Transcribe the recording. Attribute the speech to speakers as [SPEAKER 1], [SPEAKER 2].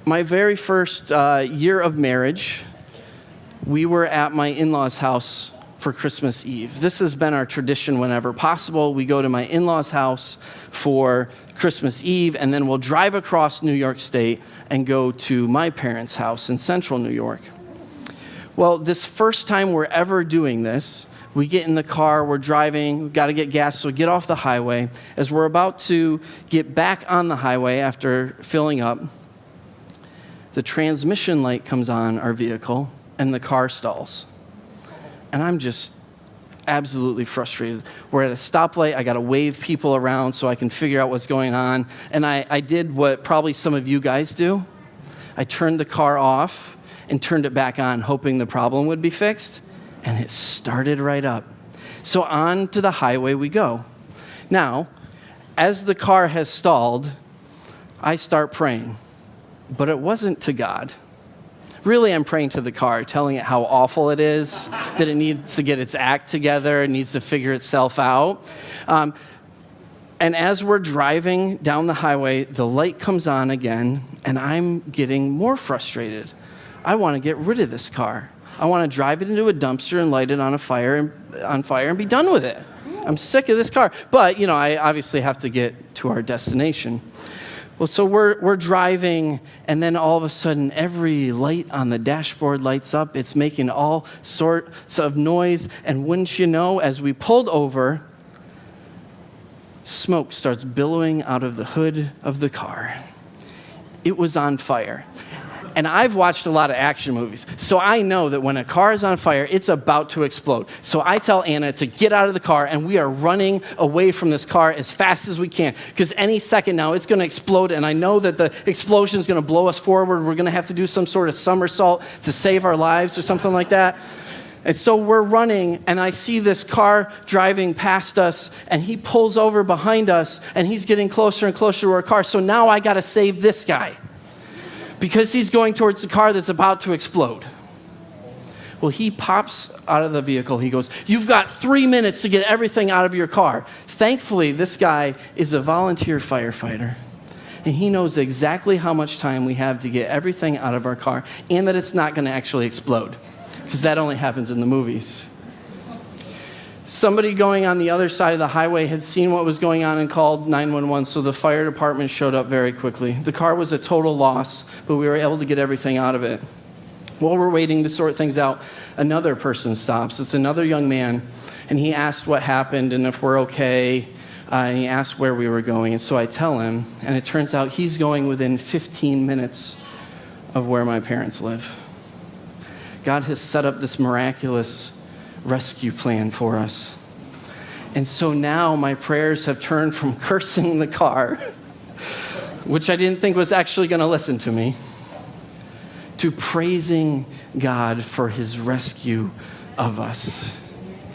[SPEAKER 1] My very first year of marriage, we were at my in-laws' house for Christmas Eve. This has been our tradition whenever possible. We go to my in-laws' house for Christmas Eve, and then we'll drive across New York State and go to my parents' house in central New York. Well, this first time we're ever doing this, we get in the car, we're driving, we've got to get gas, so we get off the highway. As we're about to get back on the highway after filling up, the transmission light comes on our vehicle, and the car stalls. And I'm just absolutely frustrated. We're at a stoplight. I got to wave people around so I can figure out what's going on. And I did what probably some of you guys do. I turned the car off and turned it back on, hoping the problem would be fixed. And it started right up. So on to the highway we go. Now, as the car has stalled, I start praying. But it wasn't to God. Really, I'm praying to the car, telling it how awful it is, that it needs to get its act together, it needs to figure itself out. And as we're driving down the highway, the light comes on again, and I'm getting more frustrated. I want to get rid of this car. I want to drive it into a dumpster and light it on fire and be done with it. I'm sick of this car. But, I obviously have to get to our destination. Well, so we're driving, and then all of a sudden, every light on the dashboard lights up. It's making all sorts of noise, and wouldn't you know, as we pulled over, smoke starts billowing out of the hood of the car. It was on fire. And I've watched a lot of action movies, so I know that when a car is on fire, it's about to explode. So I tell Anna to get out of the car, and we are running away from this car as fast as we can, because any second now, it's going to explode, and I know that the explosion is going to blow us forward. We're going to have to do some sort of somersault to save our lives or something like that. And so we're running, and I see this car driving past us, and he pulls over behind us, and he's getting closer and closer to our car. So now I got to save this guy, because he's going towards the car that's about to explode. Well, he pops out of the vehicle. He goes, "You've got 3 minutes to get everything out of your car." Thankfully, this guy is a volunteer firefighter, and he knows exactly how much time we have to get everything out of our car, and that it's not going to actually explode, because that only happens in the movies. Somebody going on the other side of the highway had seen what was going on and called 911, so the fire department showed up very quickly. The car was a total loss, but we were able to get everything out of it. While we're waiting to sort things out, another person stops. It's another young man, and he asked what happened and if we're okay, and he asked where we were going. And so I tell him, and it turns out he's going within 15 minutes of where my parents live. God has set up this miraculous rescue plan for us. And so now my prayers have turned from cursing the car, which I didn't think was actually going to listen to me, to praising God for his rescue of us.